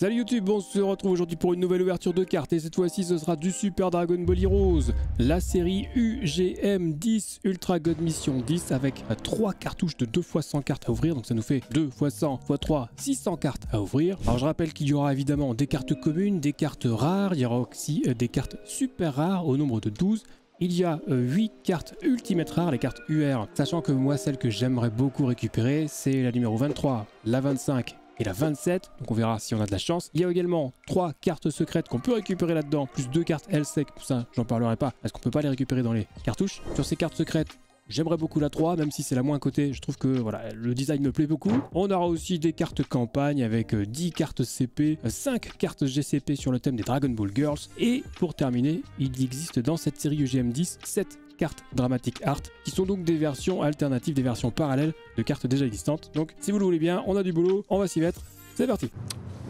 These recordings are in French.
Salut YouTube, on se retrouve aujourd'hui pour une nouvelle ouverture de cartes et cette fois-ci ce sera du Super Dragon Ball Heroes, la série UGM 10 Ultra God Mission 10 avec 3 cartouches de 2 x 100 cartes à ouvrir, donc ça nous fait 2 x 100 x 3, 600 cartes à ouvrir. Alors je rappelle qu'il y aura évidemment des cartes communes, des cartes rares, il y aura aussi des cartes super rares au nombre de 12. Il y a 8 cartes Ultimate rares, les cartes UR, sachant que moi celle que j'aimerais beaucoup récupérer c'est la numéro 23, la 25 et la 27, donc on verra si on a de la chance. Il y a également 3 cartes secrètes qu'on peut récupérer là-dedans, plus 2 cartes L-Sec, ça j'en parlerai pas, parce qu'on peut pas les récupérer dans les cartouches. Sur ces cartes secrètes, j'aimerais beaucoup la 3, même si c'est la moins cotée, je trouve que voilà, le design me plaît beaucoup. On aura aussi des cartes campagne avec 10 cartes CP, 5 cartes GCP sur le thème des Dragon Ball Girls. Et pour terminer, il existe dans cette série UGM 10 7 cartes Dramatic Art, qui sont donc des versions alternatives, des versions parallèles de cartes déjà existantes. Donc si vous le voulez bien, on a du boulot, on va s'y mettre, c'est parti.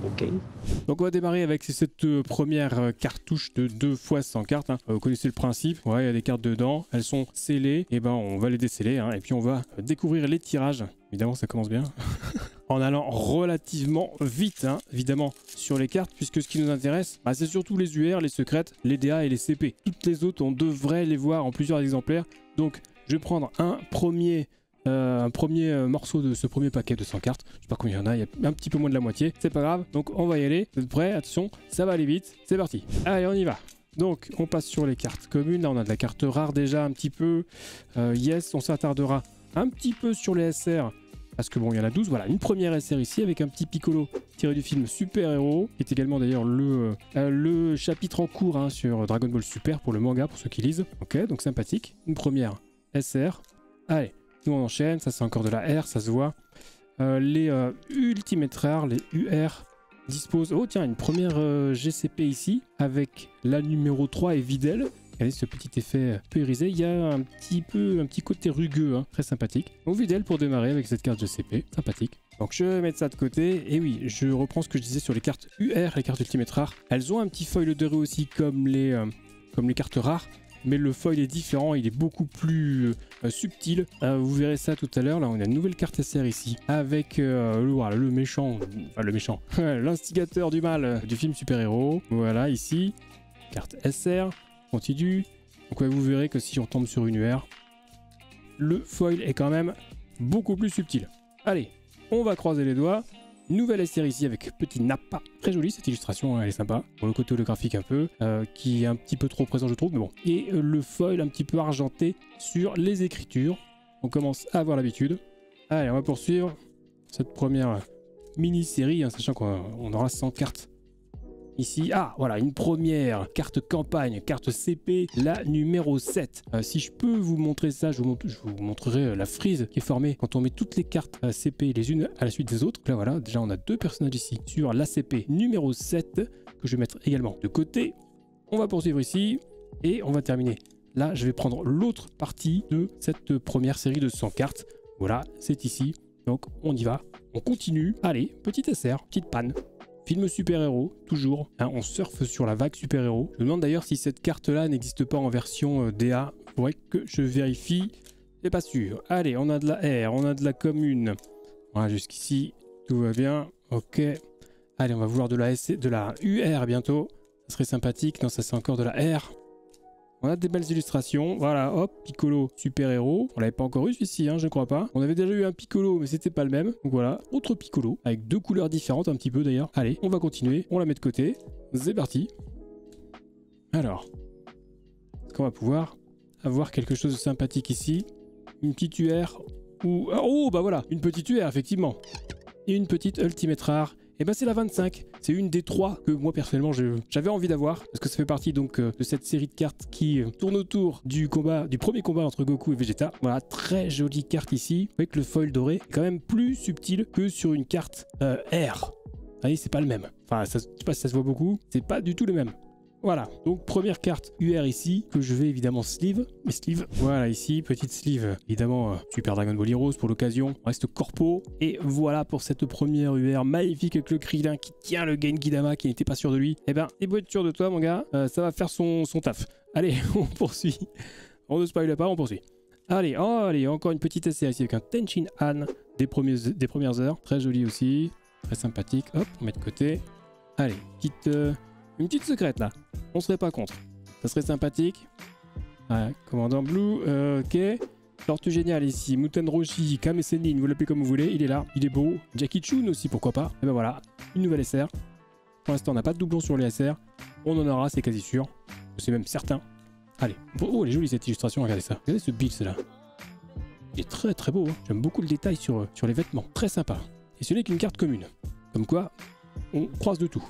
Ok. Donc on va démarrer avec cette première cartouche de 2 x 100 cartes. Hein. Vous connaissez le principe, ouais, il y a des cartes dedans, elles sont scellées, et ben on va les déceller, hein, et puis on va découvrir les tirages. Évidemment ça commence bien. En allant relativement vite, hein, évidemment, sur les cartes, puisque ce qui nous intéresse, bah, c'est surtout les UR, les secrètes, les DA et les CP. Toutes les autres, on devrait les voir en plusieurs exemplaires. Donc je vais prendre un premier morceau de ce premier paquet de 100 cartes. Je sais pas combien il y en a, il y a un petit peu moins de la moitié, c'est pas grave. Donc on va y aller, vous êtes prêts? Attention, ça va aller vite, c'est parti. Allez, on y va. Donc on passe sur les cartes communes, là on a de la carte rare déjà un petit peu. Yes, on s'attardera un petit peu sur les SR, parce que bon il y en a 12, voilà, une première SR ici avec un petit Piccolo tiré du film Super Héros, qui est également d'ailleurs le chapitre en cours, hein, sur Dragon Ball Super pour le manga, pour ceux qui lisent. Ok, donc sympathique. Une première SR, allez. Nous on enchaîne, ça c'est encore de la R, ça se voit. Les Ultimate rares, les UR, disposent... Oh tiens, une première GCP ici, avec la numéro 3 et Videl. Regardez ce petit effet peu irisé. Il y a un petit côté rugueux, hein, très sympathique. Donc Videl pour démarrer avec cette carte GCP, sympathique. Donc je vais mettre ça de côté. Et oui, je reprends ce que je disais sur les cartes UR, les cartes Ultimate rares. Elles ont un petit foil doré aussi comme les cartes rares. Mais le foil est différent, il est beaucoup plus subtil. Vous verrez ça tout à l'heure. Là, on a une nouvelle carte SR ici avec le méchant, enfin le méchant, l'instigateur du mal du film Super Héros. Voilà, ici, carte SR, continue. Donc ouais, vous verrez que si on tombe sur une UR, le foil est quand même beaucoup plus subtil. Allez, on va croiser les doigts. Nouvelle SR ici avec petit Nappa. Très jolie cette illustration, hein, elle est sympa. Pour le côté holographique un peu, qui est un petit peu trop présent je trouve, mais bon. Et le foil un petit peu argenté sur les écritures. On commence à avoir l'habitude. Allez, on va poursuivre cette première mini-série, hein, sachant qu'on aura 100 cartes. Ici, ah voilà, une première carte campagne, carte CP, la numéro 7. Si je peux vous montrer ça, je vous montrerai la frise qui est formée quand on met toutes les cartes CP les unes à la suite des autres. Là voilà, déjà on a 2 personnages ici sur la CP numéro 7 que je vais mettre également de côté. On va poursuivre ici et on va terminer. Là, je vais prendre l'autre partie de cette première série de 100 cartes. Voilà, c'est ici. Donc on y va, on continue. Allez, petite SR, petite panne. Film super-héros, toujours. Hein, on surfe sur la vague super-héros. Je me demande d'ailleurs si cette carte-là n'existe pas en version DA. Il faudrait que je vérifie. C'est pas sûr. Allez, on a de la R, on a de la commune. Voilà, jusqu'ici, tout va bien. Ok. Allez, on va vouloir de la UR bientôt. Ça serait sympathique. Non, ça c'est encore de la R. On a des belles illustrations. Voilà, hop, Piccolo, super-héros. On l'avait pas encore eu celui-ci, hein, je crois pas. On avait déjà eu un Piccolo, mais c'était pas le même. Donc voilà, autre Piccolo, avec 2 couleurs différentes un petit peu d'ailleurs. Allez, on va continuer. On la met de côté. C'est parti. Alors, est-ce qu'on va pouvoir avoir quelque chose de sympathique ici? Une petite UR ou... Oh, bah voilà, une petite UR, effectivement. Et une petite Ultimate rare. Et ben c'est la 25, c'est une des 3 que moi personnellement j'avais envie d'avoir, parce que ça fait partie donc de cette série de cartes qui tourne autour du premier combat entre Goku et Vegeta. Voilà, très jolie carte ici, avec le foil doré, quand même plus subtil que sur une carte R. Vous voyez, c'est pas le même. Enfin, je sais pas si ça se voit beaucoup, c'est pas du tout le même. Voilà, donc première carte UR ici, que je vais évidemment sleeve, mes sleeves. Voilà ici, petite sleeve, évidemment Super Dragon Ball Heroes pour l'occasion, reste corpo. Et voilà pour cette première UR magnifique avec le Krillin qui tient le Genki Dama qui n'était pas sûr de lui. Eh ben, t'es beau être sûr de toi mon gars, ça va faire son taf. Allez, on poursuit. On ne spoile pas, on poursuit. Allez, allez, encore une petite SR ici avec un Tenshin Han des premières heures, très joli aussi, très sympathique. Hop, on met de côté. Allez, une petite secrète là. On serait pas contre. Ça serait sympathique. Ouais, commandant Blue, ok. Tortue géniale ici. Muten Roshi, Kame Sennin, vous l'appelez comme vous voulez. Il est là, il est beau. Jackie Chun aussi, pourquoi pas. Et ben voilà, une nouvelle SR. Pour l'instant, on n'a pas de doublon sur les SR. On en aura, c'est quasi sûr. C'est même certain. Allez. Oh, elle est jolie cette illustration, regardez ça. Regardez ce Bills là. Il est très très beau. Hein. J'aime beaucoup le détail sur les vêtements. Très sympa. Et ce n'est qu'une carte commune. Comme quoi, on croise de tout.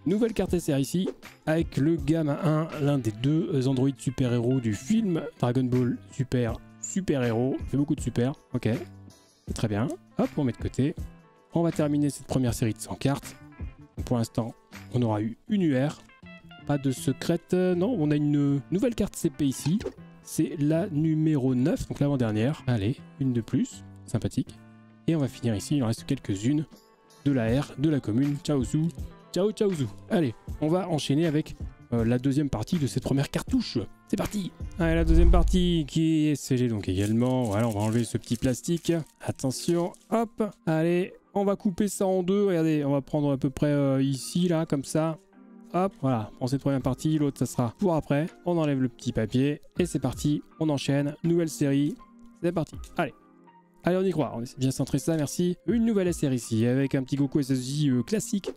Nouvelle carte SR ici, avec le Gamma 1, l'un des deux androïdes super-héros du film Dragon Ball Super-Héros. Il fait beaucoup de super, ok. C'est très bien. Hop, on met de côté. On va terminer cette première série de 100 cartes. Donc pour l'instant, on aura eu une UR. Pas de secrète. Non, on a une nouvelle carte CP ici. C'est la numéro 9, donc l'avant-dernière. Allez, une de plus. Sympathique. Et on va finir ici, il en reste quelques-unes. De la R, de la commune. Ciao Zou. Ciao ciao Zou. Allez, on va enchaîner avec la deuxième partie de cette première cartouche. C'est parti. Allez, la deuxième partie qui est scellée donc également. Voilà, on va enlever ce petit plastique. Attention, hop. Allez, on va couper ça en deux. Regardez, on va prendre à peu près ici, là, comme ça. Hop, voilà, pour cette première partie, l'autre ça sera pour après. On enlève le petit papier et c'est parti. On enchaîne, nouvelle série. C'est parti. Allez. Allez, on y croit, on essaie bien centrer ça, merci. Une nouvelle SR ici, avec un petit Goku SSJ classique.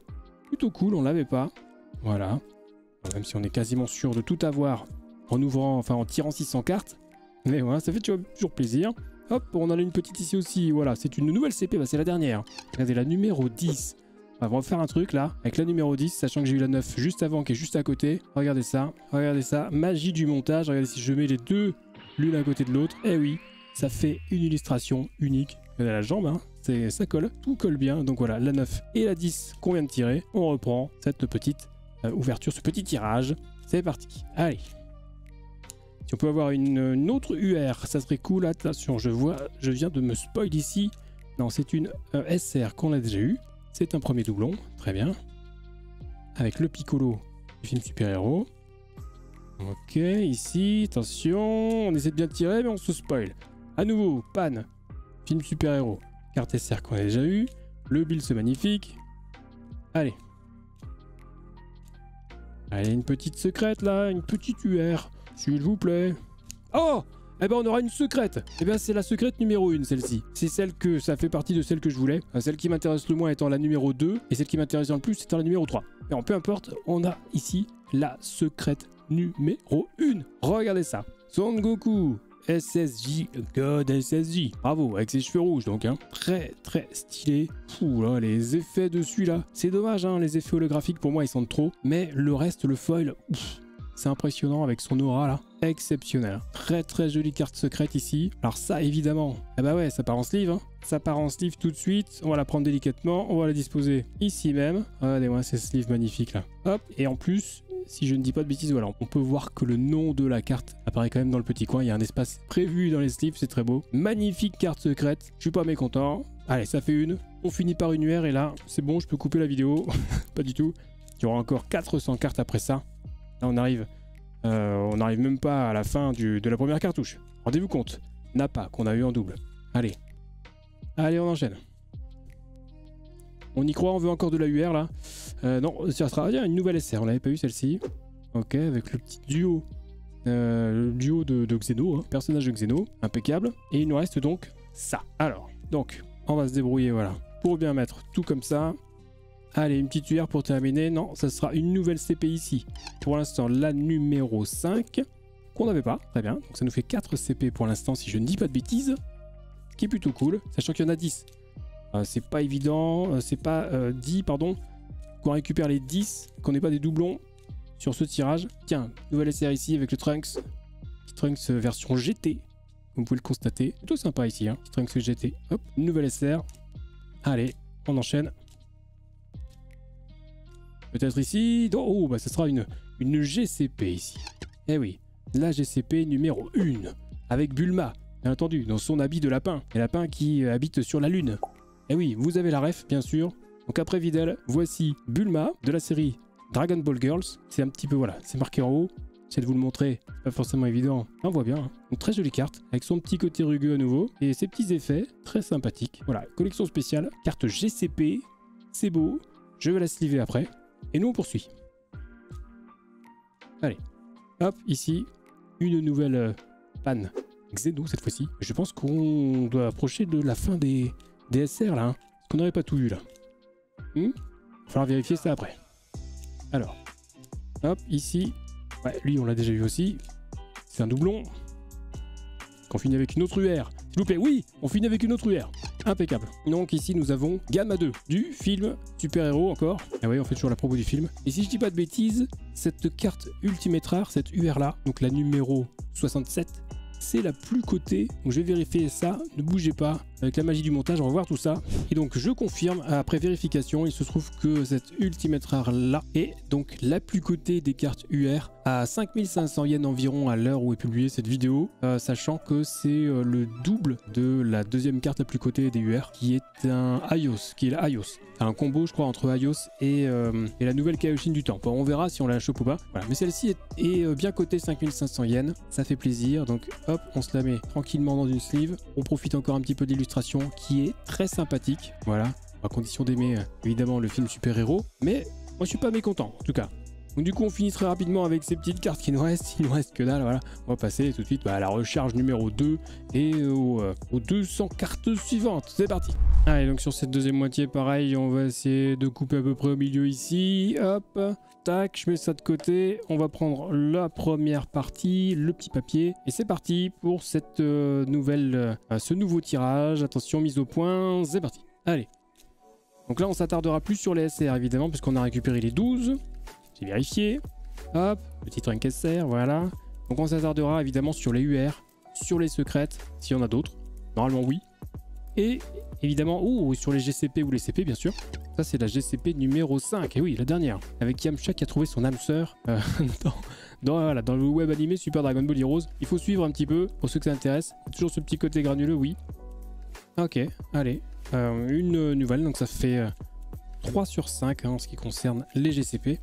Plutôt cool, on l'avait pas. Voilà. Même si on est quasiment sûr de tout avoir en ouvrant, enfin en tirant 600 cartes. Mais voilà, ça fait toujours plaisir. Hop, on en a une petite ici aussi, voilà. C'est une nouvelle CP, bah, c'est la dernière. Regardez, la numéro 10. On va refaire un truc là, avec la numéro 10, sachant que j'ai eu la 9 juste avant, qui est juste à côté. Regardez ça, magie du montage. Regardez si je mets les deux l'une à côté de l'autre. Eh oui, ça fait une illustration unique. Regardez la jambe, hein. Ça colle, tout colle bien. Donc voilà, la 9 et la 10 qu'on vient de tirer. On reprend cette petite ouverture, ce petit tirage. C'est parti, allez. Si on peut avoir une autre UR, ça serait cool. Attention, je viens de me spoil ici. Non, c'est une SR qu'on a déjà eu. C'est un premier doublon, très bien. Avec le Piccolo du film super-héros. Ok, ici, attention, on essaie de bien tirer, mais on se spoil. À nouveau, Pan, film super-héros. Carte SR qu'on a déjà eu. Le Bills magnifique. Allez. Allez, une petite secrète là, une petite UR, s'il vous plaît. Oh! Eh ben on aura une secrète. Eh ben c'est la secrète numéro 1 celle-ci. C'est celle que ça fait partie de celle que je voulais. Celle qui m'intéresse le moins étant la numéro 2 et celle qui m'intéresse le plus étant la numéro 3. Et peu importe, on a ici la secrète numéro 1. Regardez ça. Son Goku SSJ, God SSJ. Bravo, avec ses cheveux rouges donc. Hein. Très très stylé. Ouh là, les effets dessus là. C'est dommage, hein, les effets holographiques pour moi ils sont de trop. Mais le reste, le foil, c'est impressionnant avec son aura là. Exceptionnel. Très très jolie carte secrète ici. Alors ça évidemment, ah bah ouais, ça part en sleeve. Hein. Ça part en sleeve tout de suite. On va la prendre délicatement. On va la disposer ici même. Regardez-moi ces sleeves magnifiques là. Hop. Et en plus, si je ne dis pas de bêtises, voilà, on peut voir que le nom de la carte apparaît quand même dans le petit coin. Il y a un espace prévu dans les sleeves, c'est très beau. Magnifique carte secrète. Je suis pas mécontent. Allez, ça fait une. On finit par une UR et là, c'est bon, je peux couper la vidéo. Pas du tout. Il y aura encore 400 cartes après ça. Là, on arrive même pas à la fin de la première cartouche. Rendez-vous compte. Nappa qu'on a eu en double. Allez. Allez, on enchaîne. On y croit, on veut encore de la UR là. Non, ça sera une nouvelle SR. On l'avait pas eu celle-ci. Ok, avec le petit duo. Le duo de Xeno, hein, personnage de Xeno. Impeccable. Et il nous reste donc ça. Alors, donc, on va se débrouiller, voilà. Pour bien mettre tout comme ça. Allez, une petite UR pour terminer. Non, ça sera une nouvelle CP ici. Pour l'instant, la numéro 5, qu'on n'avait pas. Très bien. Donc ça nous fait 4 CP pour l'instant, si je ne dis pas de bêtises. Ce qui est plutôt cool, sachant qu'il y en a 10. C'est pas évident, c'est pas 10, pardon. Qu'on récupère les 10, qu'on n'ait pas des doublons sur ce tirage. Tiens, nouvelle SR ici avec le Trunks. Trunks version GT, comme vous pouvez le constater. Plutôt sympa ici, hein. Trunks GT. Hop, une nouvelle SR. Allez, on enchaîne. Peut-être ici. Oh, bah ça sera une GCP ici. Eh oui, la GCP numéro 1. Avec Bulma, bien entendu, dans son habit de lapin. Et lapin qui habite sur la lune. Eh oui, vous avez la ref, bien sûr. Donc après Videl, voici Bulma de la série Dragon Ball Girls. C'est un petit peu, voilà, c'est marqué en haut. J'essaie de vous le montrer, pas forcément évident. On voit bien, hein. Une très jolie carte, avec son petit côté rugueux à nouveau. Et ses petits effets, très sympathiques. Voilà, collection spéciale, carte GCP. C'est beau. Je vais la sliver après. Et nous on poursuit. Allez, hop, ici, une nouvelle panne. Xeno cette fois-ci. Je pense qu'on doit approcher de la fin des SR là. Hein. Parce qu'on n'aurait pas tout vu là. Il va falloir vérifier ça après. Alors, hop, ici. Ouais, lui on l'a déjà vu aussi. C'est un doublon. On finit avec une autre UR. S'il vous plaît, oui, on finit avec une autre UR. Impeccable. Donc ici nous avons Gamma 2 du film Super Héros encore. Ah oui, on fait toujours la promo du film. Et si je dis pas de bêtises, cette carte Ultimate Rare, cette UR là, donc la numéro 67, c'est la plus cotée. Donc je vais vérifier ça, ne bougez pas. Avec la magie du montage, on va voir tout ça. Et donc je confirme, après vérification, il se trouve que cette Ultimate Rare là est donc la plus cotée des cartes UR à 5500 yens environ à l'heure où est publiée cette vidéo, sachant que c'est le double de la deuxième carte la plus cotée des UR, qui est un Aios, qui est la Aios. Un combo je crois entre Aios et la nouvelle Kaioshin du temps. Bon, on verra si on la chope ou pas. Voilà. Mais celle-ci est bien cotée 5500 yens, ça fait plaisir. Donc hop, on se la met tranquillement dans une sleeve. On profite encore un petit peu de l'illustration qui est très sympathique. Voilà, à condition d'aimer évidemment le film Super Héros. Mais moi je suis pas mécontent en tout cas. Donc du coup on finit très rapidement avec ces petites cartes qui nous restent. Il nous reste que dalle, voilà. On va passer tout de suite à la recharge numéro 2 et aux 200 cartes suivantes. C'est parti. Allez, donc sur cette deuxième moitié pareil, on va essayer de couper à peu près au milieu ici. Hop, tac, je mets ça de côté. On va prendre la première partie, le petit papier. Et c'est parti pour cette ce nouveau tirage. Attention, mise au point, c'est parti. Allez. Donc là on s'attardera plus sur les SR évidemment puisqu'on a récupéré les 12. J'ai vérifié. Hop, petit truc SR, voilà. Donc on s'attardera évidemment sur les UR, sur les secrètes, s'il y en a d'autres. Normalement oui. Et évidemment, sur les GCP ou les CP bien sûr. Ça c'est la GCP numéro 5, et oui, la dernière. Avec Yamcha qui a trouvé son âme sœur dans le web animé Super Dragon Ball Heroes. Il faut suivre un petit peu, pour ceux que ça intéresse. Toujours ce petit côté granuleux, oui. Ok, allez. Une nouvelle, donc ça fait 3 sur 5 hein, en ce qui concerne les GCP.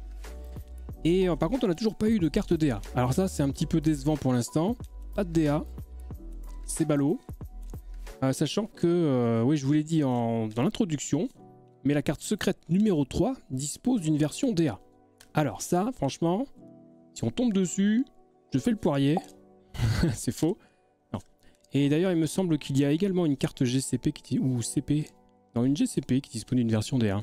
Et par contre on n'a toujours pas eu de carte DA. Alors ça c'est un petit peu décevant pour l'instant. Pas de DA. C'est ballot. Sachant que, oui je vous l'ai dit dans l'introduction, mais la carte secrète numéro 3 dispose d'une version DA. Alors ça franchement, si on tombe dessus, je fais le poirier. C'est faux. Non. Et d'ailleurs il me semble qu'il y a également une carte GCP ou CP. Non, une GCP qui dispose d'une version DA.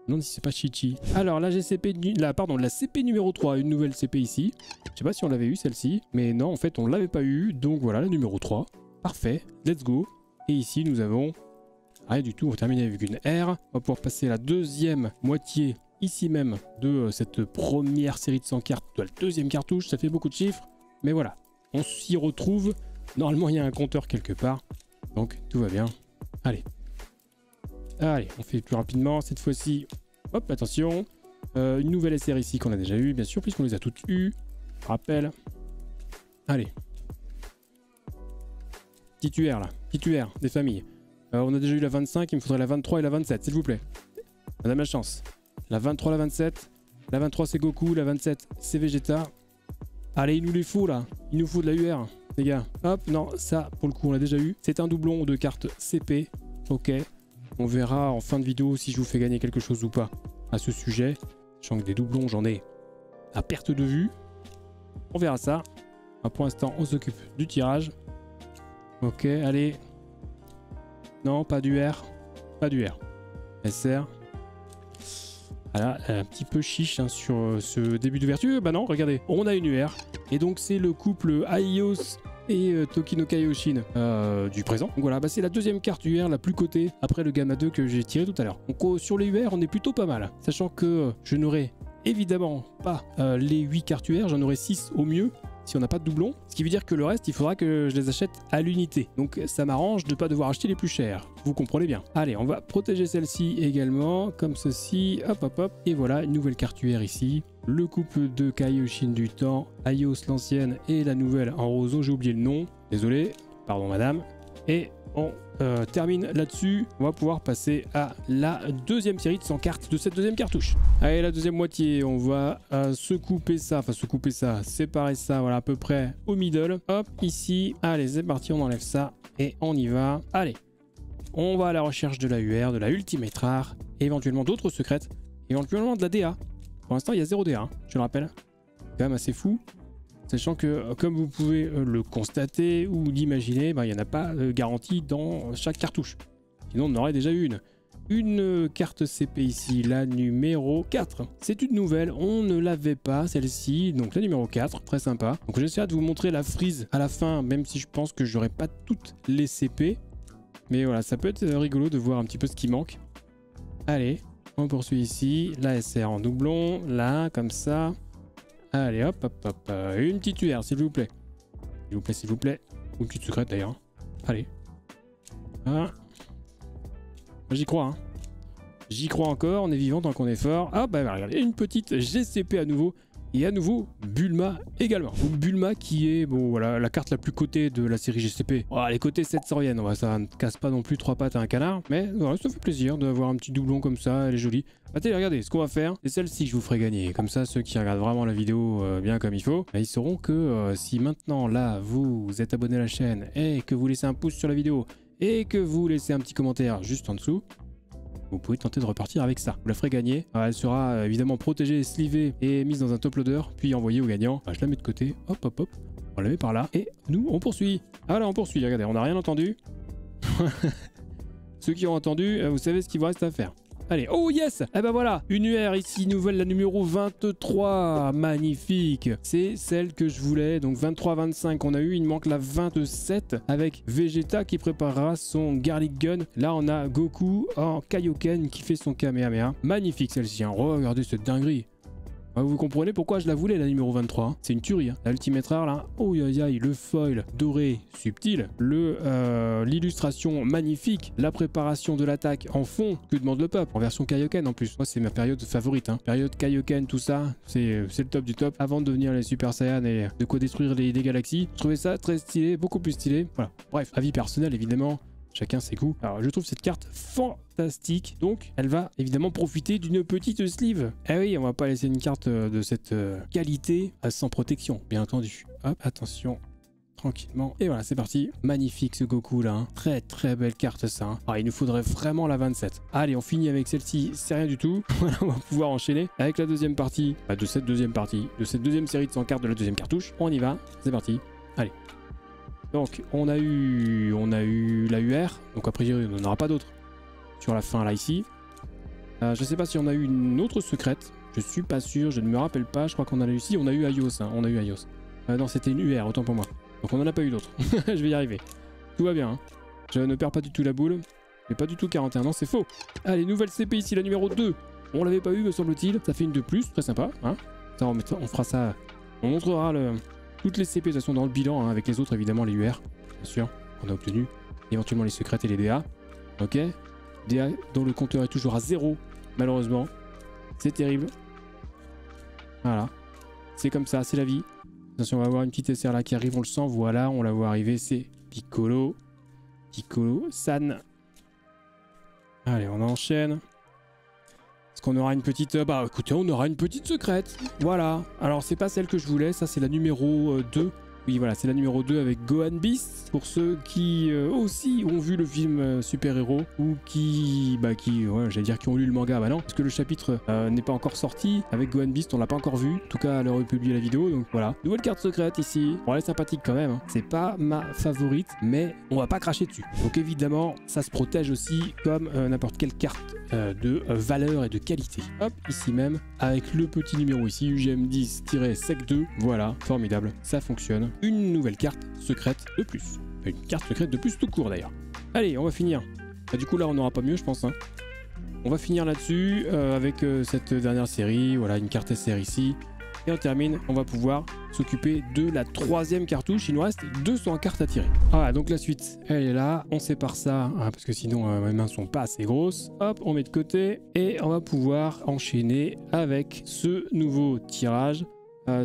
Non, si c'est pas Chichi. Alors la GCP, la CP numéro 3, une nouvelle CP ici. Je sais pas si on l'avait eu celle-ci, mais non en fait on l'avait pas eu, donc voilà la numéro 3. Parfait, let's go. Et ici nous avons rien du tout, on va terminer avec une R. On va pouvoir passer à la deuxième moitié ici même de cette première série de 100 cartes, de la deuxième cartouche, ça fait beaucoup de chiffres. Mais voilà, on s'y retrouve. Normalement il y a un compteur quelque part, donc tout va bien. Allez. Allez, on fait plus rapidement cette fois-ci. Hop, attention. Une nouvelle SR ici qu'on a déjà eu, bien sûr, puisqu'on les a toutes eues. Rappel. Allez. Petite UR là, petite UR des familles. On a déjà eu la 25, il me faudrait la 23 et la 27, s'il vous plaît. Madame la chance. La 23, la 27. La 23 c'est Goku, la 27 c'est Vegeta. Allez, il nous les faut là. Il nous faut de la UR, les gars. Hop, non, ça pour le coup on l'a déjà eu. C'est un doublon de carte CP. Ok. On verra en fin de vidéo si je vous fais gagner quelque chose ou pas à ce sujet. Sachant que des doublons, j'en ai à perte de vue. On verra ça. Pour l'instant, on s'occupe du tirage. Ok, allez. Non, pas d'UR. Pas d'UR. SR. Voilà, un petit peu chiche hein, sur ce début d'ouverture. Bah non, regardez, on a une UR. Et donc, c'est le couple Aios et Toki no Kaioshin du présent. Donc voilà, bah c'est la deuxième carte UR la plus cotée après le Gamma 2 que j'ai tiré tout à l'heure. Donc sur les UR, on est plutôt pas mal. Sachant que je n'aurai évidemment pas les 8 cartes UR, j'en aurai 6 au mieux si on n'a pas de doublon. Ce qui veut dire que le reste, il faudra que je les achète à l'unité. Donc ça m'arrange de ne pas devoir acheter les plus chers. Vous comprenez bien. Allez, on va protéger celle-ci également, comme ceci. Hop, hop, hop. Et voilà, une nouvelle carte UR ici. Le couple de Kaioshin du temps, Aios l'ancienne et la nouvelle en roseau, j'ai oublié le nom. Désolé, pardon madame. Et on termine là-dessus. On va pouvoir passer à la deuxième série de 100 cartes de cette deuxième cartouche. Allez, la deuxième moitié, on va se couper ça, séparer ça, voilà, à peu près au middle. Hop, ici. Allez, c'est parti, on enlève ça et on y va. Allez, on va à la recherche de la UR, de la Ultimate Rare, et éventuellement d'autres secrètes. éventuellement de la DA. Pour l'instant, il y a 0 DA, hein, je le rappelle. C'est quand même assez fou. Sachant que, comme vous pouvez le constater ou l'imaginer, il n'y en a pas garantie dans chaque cartouche. Sinon, on en aurait déjà eu une. Une carte CP ici, la numéro 4. C'est une nouvelle, on ne l'avait pas celle-ci, donc la numéro 4, très sympa. Donc j'essaierai de vous montrer la frise à la fin, même si je pense que j'aurai pas toutes les CP. Mais voilà, ça peut être rigolo de voir un petit peu ce qui manque. Allez, on poursuit ici, la SR en doublon, là, comme ça. Allez, hop, hop, hop, une petite UR, s'il vous plaît. S'il vous plaît, s'il vous plaît. Ou une petite secrète d'ailleurs. Allez. Ah. J'y crois, hein. J'y crois encore, on est vivant tant qu'on est fort. Ah bah regardez, une petite GCP à nouveau. Et à nouveau, Bulma également. Donc Bulma qui est, bon voilà, la carte la plus cotée de la série GCP. Oh, elle est cotée 700 yens, ouais, ça ne casse pas non plus 3 pattes à un canard. Mais voilà, ça fait plaisir d'avoir un petit doublon comme ça, elle est jolie. Attendez, regardez, ce qu'on va faire, c'est celle-ci que je vous ferai gagner. Comme ça, ceux qui regardent vraiment la vidéo bien comme il faut, bah, ils sauront que si maintenant, là, vous êtes abonné à la chaîne et que vous laissez un pouce sur la vidéo et que vous laissez un petit commentaire juste en dessous, vous pouvez tenter de repartir avec ça. Vous la ferez gagner. Elle sera évidemment protégée, slivée et mise dans un top loader, puis envoyée au gagnant. Je la mets de côté. Hop, hop, hop. On la met par là. Et nous, on poursuit. Ah là, on poursuit. Regardez, on n'a rien entendu. Ceux qui ont entendu, vous savez ce qu'il vous reste à faire. Allez, oh yes! Eh ben voilà, une UR ici, nouvelle, la numéro 23, magnifique. C'est celle que je voulais, donc 23-25 on a eu, il manque la 27 avec Vegeta qui préparera son Garlic Gun. Là on a Goku en Kaioken qui fait son Kamehameha. Magnifique celle-ci, hein. Regardez cette dinguerie. Vous comprenez pourquoi je la voulais la numéro 23, hein. C'est une tuerie, hein. La Ultimate Rare là, oh aïe aïe, le foil doré subtil, l'illustration magnifique, la préparation de l'attaque en fond, que demande le peuple, en version Kaioken en plus. Moi c'est ma période favorite, hein. Période Kaioken, tout ça, c'est le top du top, avant de devenir les Super Saiyan et de quoi détruire les galaxies. Je trouvais ça très stylé, beaucoup plus stylé, voilà. Bref, avis personnel évidemment. Chacun ses goûts. Alors je trouve cette carte fantastique. Donc elle va évidemment profiter d'une petite sleeve. Eh oui, on va pas laisser une carte de cette qualité sans protection, bien entendu. Hop, attention. Tranquillement. Et voilà, c'est parti. Magnifique ce Goku là. Hein. Très très belle carte ça. Hein. Ah, il nous faudrait vraiment la 27. Allez, on finit avec celle-ci. C'est rien du tout. Voilà, on va pouvoir enchaîner avec la deuxième partie. De cette deuxième partie. De cette deuxième série de 100 cartes de la deuxième cartouche. On y va. C'est parti. Allez. Donc on a eu la UR, donc a priori on n'en aura pas d'autres sur la fin là ici. Je sais pas si on a eu une autre secrète, je suis pas sûr, je ne me rappelle pas, je crois qu'on a eu ici, on a eu Aios, hein, on a eu Aios. Non c'était une UR, autant pour moi. Donc on n'en a pas eu d'autres, je vais y arriver. Tout va bien, hein. Je ne perds pas du tout la boule, mais pas du tout 41 ans, c'est faux. Allez, nouvelle CP ici, la numéro 2. On l'avait pas eu me semble-t-il, ça fait une de plus, très sympa. Hein. Ça, on fera ça, on montrera toutes les CP de toute façon dans le bilan, hein, avec les autres évidemment les UR, bien sûr, qu'on a obtenu, éventuellement les secrètes et les DA. Ok, DA dont le compteur est toujours à 0, malheureusement. C'est terrible. Voilà, c'est comme ça, c'est la vie. Attention, on va avoir une petite SR là qui arrive, on le sent, voilà, on la voit arriver, c'est Piccolo. Piccolo-san. Allez, on enchaîne. Est-ce qu'on aura une petite... Bah écoutez, on aura une petite secrète. Voilà. Alors c'est pas celle que je voulais, ça c'est la numéro 2. Oui voilà, c'est la numéro 2 avec Gohan Beast. Pour ceux qui aussi ont vu le film Super Héros ou qui ouais, j'allais dire qui ont lu le manga, bah non, parce que le chapitre n'est pas encore sorti. Avec Gohan Beast, on l'a pas encore vu. En tout cas, à l'heure où il publie la vidéo, donc voilà. Nouvelle carte secrète ici. Bon, elle est sympathique quand même. Hein. C'est pas ma favorite, mais on va pas cracher dessus. Donc évidemment, ça se protège aussi comme n'importe quelle carte de valeur et de qualité. Hop, ici même, avec le petit numéro ici, UGM10-SEC2. Voilà, formidable, ça fonctionne. Une nouvelle carte secrète de plus. Une carte secrète de plus tout court d'ailleurs. Allez, on va finir. Bah, du coup là on n'aura pas mieux je pense. Hein. On va finir là-dessus avec cette dernière série. Voilà, une carte SR ici. Et on termine, on va pouvoir s'occuper de la troisième cartouche. Il nous reste 200 cartes à tirer. Voilà, donc la suite, elle est là. On sépare ça, hein, parce que sinon mes mains sont pas assez grosses. Hop, on met de côté. Et on va pouvoir enchaîner avec ce nouveau tirage.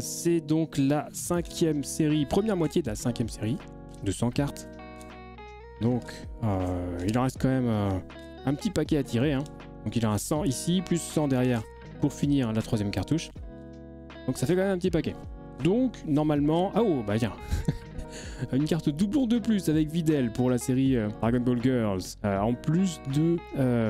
C'est donc la 5e série, première moitié de la 5e série, de 100 cartes. Donc, il en reste quand même un petit paquet à tirer. Hein. Donc il en a 100 ici, plus 100 derrière pour finir la troisième cartouche. Donc ça fait quand même un petit paquet. Donc, normalement... Ah oh, bah tiens Une carte doublon de plus avec Videl pour la série Dragon Ball Girls. En plus de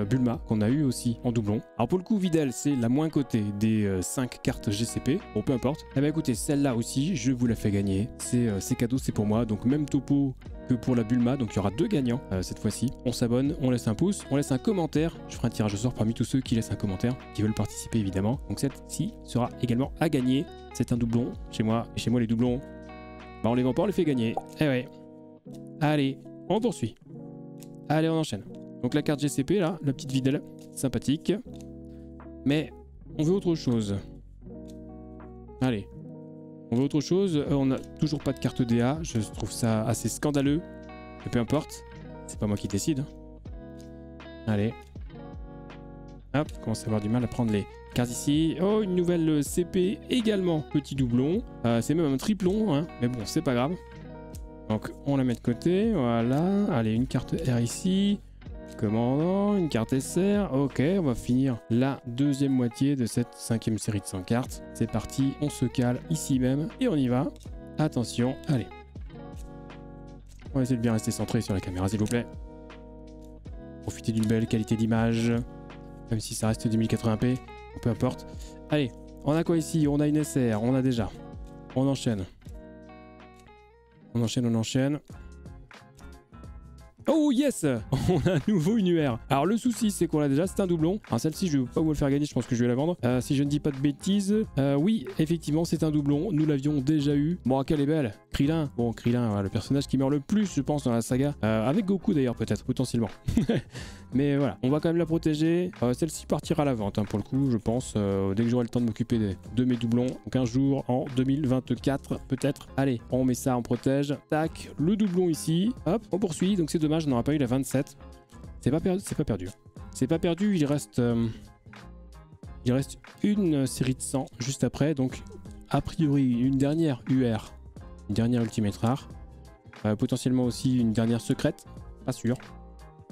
Bulma qu'on a eu aussi en doublon. Alors pour le coup Videl c'est la moins cotée des 5 cartes GCP. Bon peu importe. Eh bien écoutez celle-là aussi je vous la fais gagner. C'est cadeau, c'est pour moi. Donc même topo que pour la Bulma. Donc il y aura 2 gagnants cette fois-ci. On s'abonne, on laisse un pouce, on laisse un commentaire. Je ferai un tirage au sort parmi tous ceux qui laissent un commentaire, qui veulent participer évidemment. Donc cette-ci sera également à gagner. C'est un doublon chez moi. Et chez moi les doublons, bah on les vend pas, on les fait gagner. Eh ouais. Allez, on poursuit. Allez, on enchaîne. Donc la carte GCP là, la petite Videl, sympathique. Mais on veut autre chose. Allez. On veut autre chose. On n'a toujours pas de carte DA. Je trouve ça assez scandaleux. Mais peu importe. C'est pas moi qui décide. Allez. Hop, on commence à avoir du mal à prendre les cartes ici. Oh, une nouvelle CP également. Petit doublon. C'est même un triplon. Hein. Mais bon, c'est pas grave. Donc, on la met de côté. Voilà. Allez, une carte R ici. Commandant, une carte SR. Ok, on va finir la deuxième moitié de cette 5e série de 100 cartes. C'est parti, on se cale ici même et on y va. Attention, allez. On va essayer de bien rester centré sur la caméra, s'il vous plaît. Profitez d'une belle qualité d'image, même si ça reste du 1080p, peu importe. Allez, on a quoi ici? On a une SR, on a déjà. On enchaîne. On enchaîne, on enchaîne. Oh yes, on a à nouveau une UR. Alors le souci c'est qu'on l'a déjà, c'est un doublon. Alors celle-ci je vais pas vous le faire gagner, je pense que je vais la vendre. Si je ne dis pas de bêtises, oui effectivement c'est un doublon, nous l'avions déjà eu. Bon quelle est belle, Krillin. Bon Krillin, voilà, le personnage qui meurt le plus je pense dans la saga. Avec Goku d'ailleurs peut-être, potentiellement. Mais voilà, on va quand même la protéger. Celle-ci partira à la vente hein, pour le coup je pense. Dès que j'aurai le temps de m'occuper de mes doublons. Donc un jour en 2024 peut-être. Allez, on met ça, on protège. Tac, le doublon ici. Hop, on poursuit. Donc c'est dommage, on n'aura pas eu la 27. C'est pas perdu, c'est pas perdu. C'est pas perdu, il reste une série de 100 juste après. Donc a priori une dernière UR, une dernière Ultimate Rare. Potentiellement aussi une dernière secrète, pas sûr.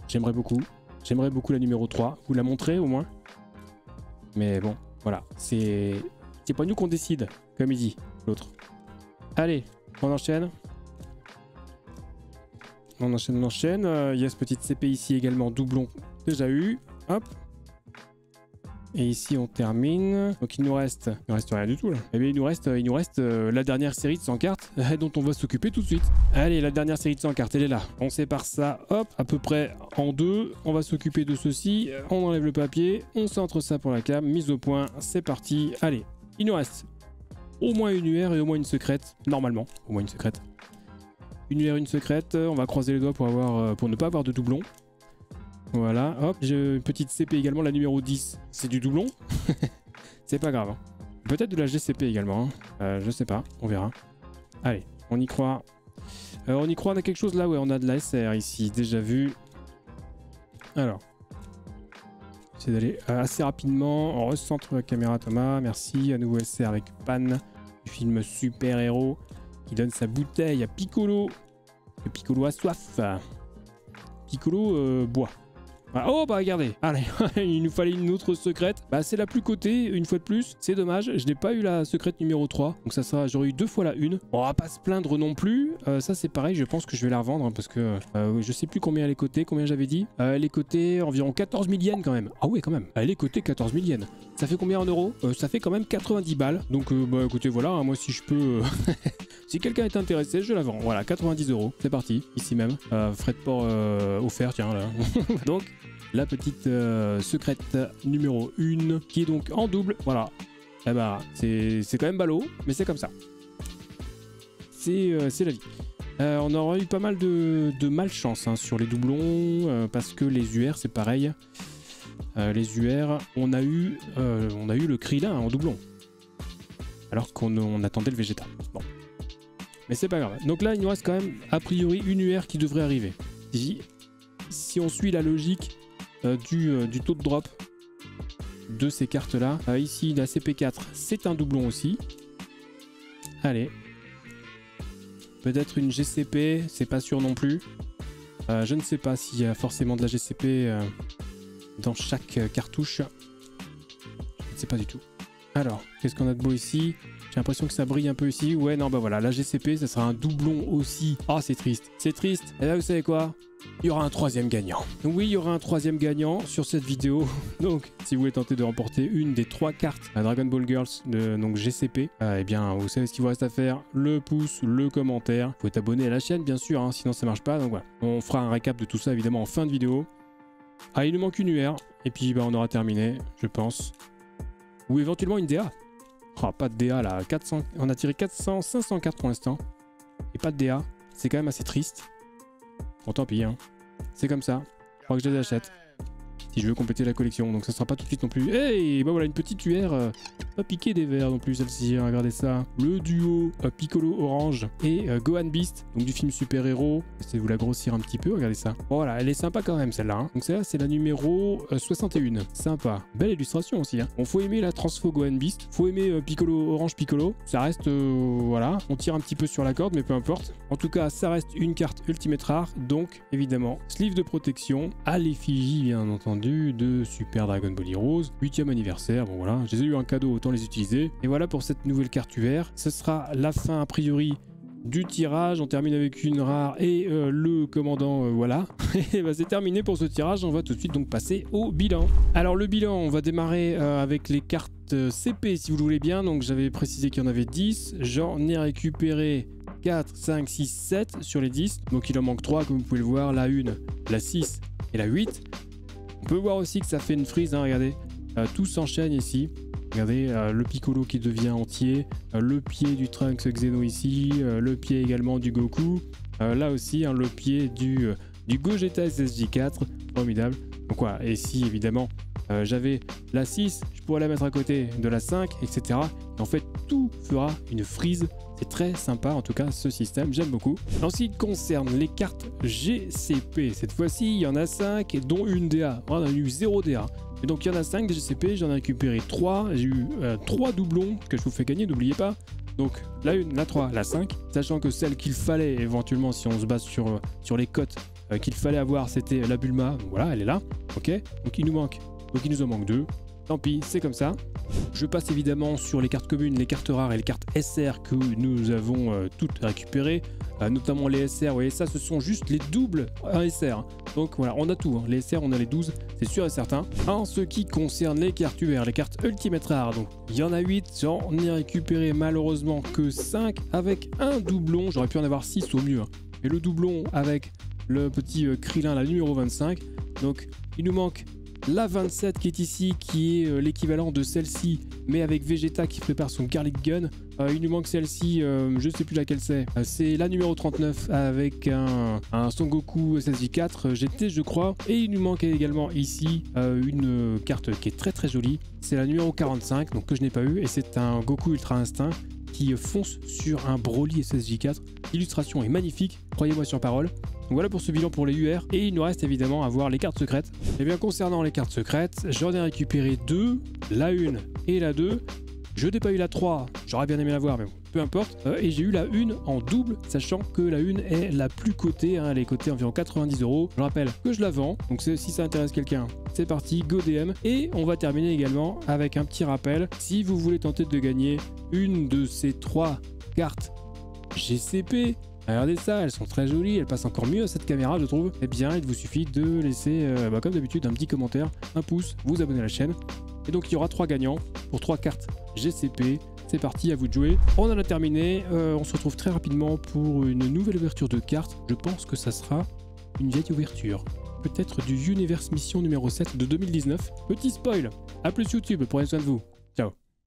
J'aimerais beaucoup la numéro 3. Vous la montrez au moins. Mais bon, voilà. C'est pas nous qu'on décide, comme il dit l'autre. Allez, on enchaîne. On enchaîne, on enchaîne. Il y a ce petit CP ici également, doublon déjà eu. Hop. Et ici on termine. Donc il nous reste rien du tout là. Eh bien il nous reste la dernière série de 100 cartes dont on va s'occuper tout de suite. Allez, la dernière série de 100 cartes, elle est là. On sépare ça, hop, à peu près en deux. On va s'occuper de ceci. On enlève le papier, on centre ça pour la cam, mise au point, c'est parti. Allez, il nous reste au moins une UR et au moins une secrète. Normalement, au moins une secrète. Une UR, une secrète. On va croiser les doigts pour ne pas avoir de doublon. Voilà, hop, j'ai une petite CP également, la numéro 10, c'est du doublon. C'est pas grave. Hein. Peut-être de la GCP également, hein. Je sais pas, on verra. Allez, on y croit. On y croit, on a quelque chose là, ouais, on a de la SR ici, déjà vu. Alors, j'essaie d'aller assez rapidement. On recentre la caméra, Thomas, merci. À nouveau SR avec Pan, du film Super Héros, qui donne sa bouteille à Piccolo. Le Piccolo a soif. Piccolo boit. Voilà. Oh bah regardez, allez, il nous fallait une autre secrète. Bah c'est la plus cotée, une fois de plus. C'est dommage, je n'ai pas eu la secrète numéro 3. Donc ça sera, j'aurais eu 2 fois la une. On va pas se plaindre non plus. Ça c'est pareil, je pense que je vais la revendre hein, parce que je sais plus combien elle est cotée, combien j'avais dit. Elle est cotée environ 14 000 yens quand même. Ah ouais quand même, elle est cotée 14 000 yens. Ça fait combien en euros? Ça fait quand même 90 balles. Donc bah écoutez voilà, hein, moi si je peux... si quelqu'un est intéressé, je la vends. Voilà, 90 €. C'est parti, ici même. Frais de port offert, tiens là. Donc, la petite secrète numéro 1 qui est donc en double. Voilà. Eh bah, c'est quand même ballot, mais c'est comme ça. C'est la vie. On aura eu pas mal de malchance hein, sur les doublons parce que les UR, c'est pareil. Les UR, on a eu le Krillin en doublon. Alors qu'on attendait le Vegeta. Bon. Mais c'est pas grave. Donc là, il nous reste quand même, a priori, une UR qui devrait arriver. Si on suit la logique du taux de drop de ces cartes-là. Ici, la CP4, c'est un doublon aussi. Allez. Peut-être une GCP, c'est pas sûr non plus. Je ne sais pas s'il y a forcément de la GCP dans chaque cartouche. Je ne sais pas du tout. Alors, qu'est-ce qu'on a de beau ici? J'ai l'impression que ça brille un peu ici. Ouais, non, bah voilà, la GCP, ça sera un doublon aussi. Ah, c'est triste. C'est triste. Et là, vous savez quoi? Il y aura un troisième gagnant. Donc oui, il y aura un troisième gagnant sur cette vidéo. Donc, si vous voulez tenter de remporter une des 3 cartes à Dragon Ball Girls de donc GCP, eh bien, vous savez ce qu'il vous reste à faire. Le pouce, le commentaire. Vous pouvez t'abonner à la chaîne, bien sûr, hein, sinon ça marche pas. Donc voilà, on fera un récap de tout ça, évidemment, en fin de vidéo. Ah, il nous manque une UR. Et puis, bah, on aura terminé, je pense. Ou éventuellement une DA. Oh, pas de DA là, 400, on a tiré 500 cartes pour l'instant. Et pas de DA, c'est quand même assez triste. Bon, tant pis, hein. C'est comme ça, je crois que je les achète. Si je veux compléter la collection, donc ça sera pas tout de suite non plus. Hey, bah voilà, une petite UR, pas piqué des verres non plus celle-ci, hein, regardez ça. Le duo Piccolo Orange et Gohan Beast, donc du film super-héros. Essayez de vous la grossir un petit peu, regardez ça. Bon, voilà, elle est sympa quand même celle-là. Hein. Donc celle-là, c'est la numéro 61. Sympa. Belle illustration aussi. Hein. Bon, faut aimer la transfo Gohan Beast, faut aimer Piccolo Orange Piccolo. Ça reste, voilà, on tire un petit peu sur la corde, mais peu importe. En tout cas, ça reste une carte Ultimate Rare, donc évidemment, sleeve de protection à l'effigie, bien entendu, de Super Dragon Ball Heroes, 8e anniversaire. Bon voilà, je les ai eu en cadeau, autant les utiliser. Et voilà pour cette nouvelle carte UR. Ce sera la fin a priori du tirage. On termine avec une rare et le commandant, voilà. Et bah, c'est terminé pour ce tirage. On va tout de suite donc passer au bilan. Alors le bilan, on va démarrer avec les cartes CP si vous le voulez bien. Donc j'avais précisé qu'il y en avait 10. J'en ai récupéré 4, 5, 6, 7 sur les 10. Donc il en manque 3 comme vous pouvez le voir. La 1, la 6 et la 8. On peut voir aussi que ça fait une frise, hein, regardez. Tout s'enchaîne ici. Regardez le Piccolo qui devient entier. Le pied du Trunks Xeno ici. Le pied également du Goku. Là aussi, hein, le pied du Gogeta SSJ4. Formidable. Donc voilà, et si évidemment j'avais la 6, je pourrais la mettre à côté de la 5, etc. Et en fait, tout fera une frise. C'est très sympa, en tout cas, ce système, j'aime beaucoup. En ce qui concerne les cartes GCP, cette fois-ci, il y en a 5, dont une DA. On a eu 0 DA. Et donc, il y en a 5 des GCP, j'en ai récupéré 3. J'ai eu 3 doublons que je vous fais gagner, n'oubliez pas. Donc, la 1, la 3, la 5. Sachant que celle qu'il fallait, éventuellement, si on se base sur les cotes qu'il fallait avoir, c'était la Bulma. Donc voilà, elle est là. Ok. Donc, il nous en manque 2. Tant pis, c'est comme ça. Je passe évidemment sur les cartes communes, les cartes rares et les cartes SR que nous avons toutes récupérées, notamment les SR. Vous voyez, ça, ce sont juste les doubles SR. Donc voilà, on a tout. Hein. Les SR, on a les 12, c'est sûr et certain. En ce qui concerne les cartes UR, les cartes Ultimate Rares, donc il y en a 8. J'en ai récupéré malheureusement que 5 avec un doublon. J'aurais pu en avoir 6 au mieux. Hein. Et le doublon avec le petit Krillin, la numéro 25. Donc il nous manque la 27 qui est ici, qui est l'équivalent de celle-ci, mais avec Vegeta qui prépare son Garlic Gun. Il nous manque celle-ci, je ne sais plus laquelle c'est. C'est la numéro 39 avec un Son Goku SSJ4 GT, je crois. Et il nous manque également ici une carte qui est très très jolie. C'est la numéro 45, donc que je n'ai pas eu, et c'est un Goku Ultra Instinct qui fonce sur un Broly SSJ4. L'illustration est magnifique, croyez-moi sur parole. Donc voilà pour ce bilan pour les UR, et il nous reste évidemment à voir les cartes secrètes. Et bien concernant les cartes secrètes, j'en ai récupéré 2, la 1 et la 2. Je n'ai pas eu la 3, j'aurais bien aimé la voir, mais bon, peu importe. Et j'ai eu la 1 en double, sachant que la 1 est la plus cotée, hein, elle est cotée environ 90 €. Je rappelle que je la vends, donc si ça intéresse quelqu'un, c'est parti, go DM. Et on va terminer également avec un petit rappel. Si vous voulez tenter de gagner une de ces 3 cartes GCP, regardez ça, elles sont très jolies, elles passent encore mieux à cette caméra, je trouve. Eh bien, il vous suffit de laisser, comme d'habitude, un petit commentaire, un pouce, vous abonner à la chaîne. Et donc, il y aura 3 gagnants pour 3 cartes GCP. C'est parti, à vous de jouer. On en a terminé. On se retrouve très rapidement pour une nouvelle ouverture de cartes. Je pense que ça sera une vieille ouverture. Peut-être du Universe Mission numéro 7 de 2019. Petit spoil. A plus YouTube, prenez soin de vous.